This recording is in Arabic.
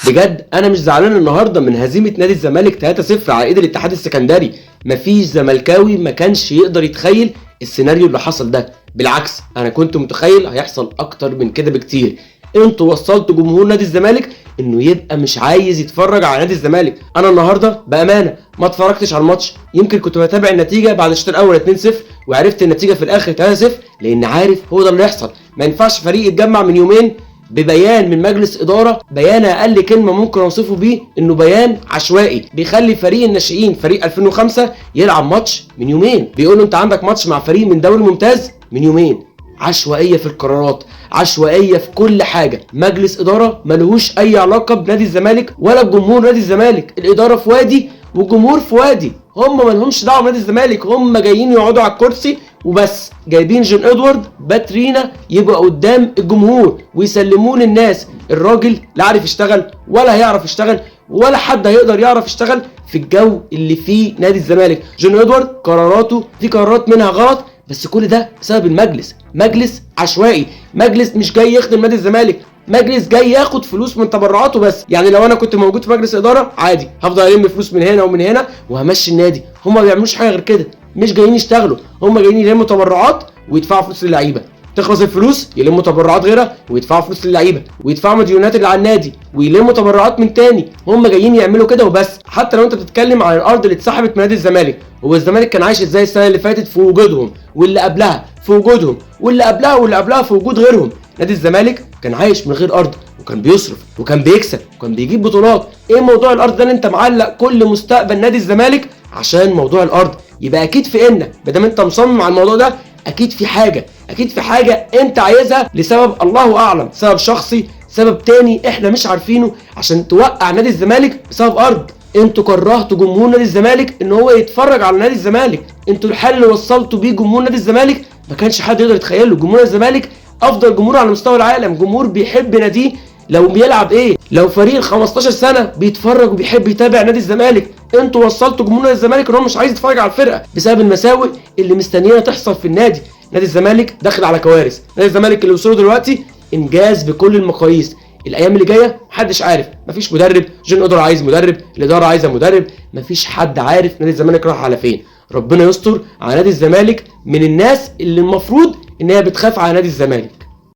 بجد انا مش زعلان النهارده من هزيمه نادي الزمالك 3-0 على ايد الاتحاد السكندري. مفيش زملكاوي ما كانش يقدر يتخيل السيناريو اللي حصل ده، بالعكس انا كنت متخيل هيحصل اكتر من كده بكتير. انتوا وصلتوا جمهور نادي الزمالك انه يبقى مش عايز يتفرج على نادي الزمالك. انا النهارده بامانه ما اتفرجتش على الماتش، يمكن كنت بتابع النتيجه بعد الشوط الاول 2-0 وعرفت النتيجه في الاخر 3-0، لان عارف هو ده اللي يحصل. ما ينفعش فريق يتجمع من يومين ببيان من مجلس اداره، بيان اقل كلمه ممكن اوصفه بيه انه بيان عشوائي بيخلي فريق الناشئين فريق 2005 يلعب ماتش من يومين، بيقولوا انت عندك ماتش مع فريق من دوري ممتاز من يومين. عشوائيه في القرارات، عشوائيه في كل حاجه. مجلس اداره ملهوش اي علاقه بنادي الزمالك ولا بجمهور نادي الزمالك، الاداره في وادي والجمهور في وادي، هم مالهمش دعوه بنادي الزمالك، هم جايين يقعدوا على الكرسي وبس، جايبين جون ادوارد باترينا يبقى قدام الجمهور ويسلموه للناس. الراجل لا عارف يشتغل ولا هيعرف يشتغل ولا حد هيقدر يعرف يشتغل في الجو اللي فيه نادي الزمالك. جون ادوارد قراراته في قرارات منها غلط، بس كل ده بسبب المجلس، مجلس عشوائي، مجلس مش جاي يخدم نادي الزمالك، مجلس جاي ياخد فلوس من تبرعاته بس. يعني لو انا كنت موجود في مجلس اداره عادي هفضل الم فلوس من هنا ومن هنا وهمشي النادي، هم ما بيعملوش حاجه غير كده، مش جايين يشتغلوا، هم جايين يلموا تبرعات ويدفعوا فلوس للعيبه، تخلص الفلوس يلموا تبرعات غيرها ويدفعوا فلوس للعيبه ويدفعوا مديونات اللي على النادي ويلموا تبرعات من تاني. هم جايين يعملوا كده وبس. حتى لو انت بتتكلم عن الارض اللي اتسحبت من نادي الزمالك، هو الزمالك كان عايش ازاي السنه اللي فاتت في وجودهم واللي قبلها في وجودهم واللي قبلها واللي قبلها في وجود غيرهم؟ نادي الزمالك كان عايش من غير ارض وكان بيصرف وكان بيكسب وكان بيجيب بطولات. ايه موضوع الارض ده اللي انت معلق كل مستقبل نادي الزمالك عشان موضوع الارض؟ يبقى اكيد في ما دام انت مصمم على الموضوع ده اكيد في حاجه، اكيد في حاجه انت عايزها لسبب الله اعلم، سبب شخصي، سبب تاني احنا مش عارفينه، عشان توقع نادي الزمالك بسبب ارض. انتوا كرهتوا جمهور نادي الزمالك ان هو يتفرج على نادي الزمالك، انتوا الحل اللي وصلتوا بيه جمهور نادي الزمالك ما كانش حد يقدر يتخيله. جمهور نادي الزمالك افضل جمهور على مستوى العالم، جمهور بيحب ناديه لو بيلعب لو فريق 15 سنه بيتفرج وبيحب يتابع نادي الزمالك. انتوا وصلتوا جمهور نادي الزمالك ان هو مش عايز يتفرج على الفرقه بسبب المساوئ اللي مستنيها تحصل في النادي. نادي الزمالك داخل على كوارث، نادي الزمالك اللي وصله دلوقتي انجاز بكل المقاييس. الايام اللي جايه محدش عارف، مفيش مدرب، جون ادوارد عايز مدرب، الاداره عايزه مدرب، مفيش حد عارف نادي الزمالك راح على فين. ربنا يستر على نادي الزمالك من الناس اللي المفروض ان هي بتخاف على نادي الزمالك.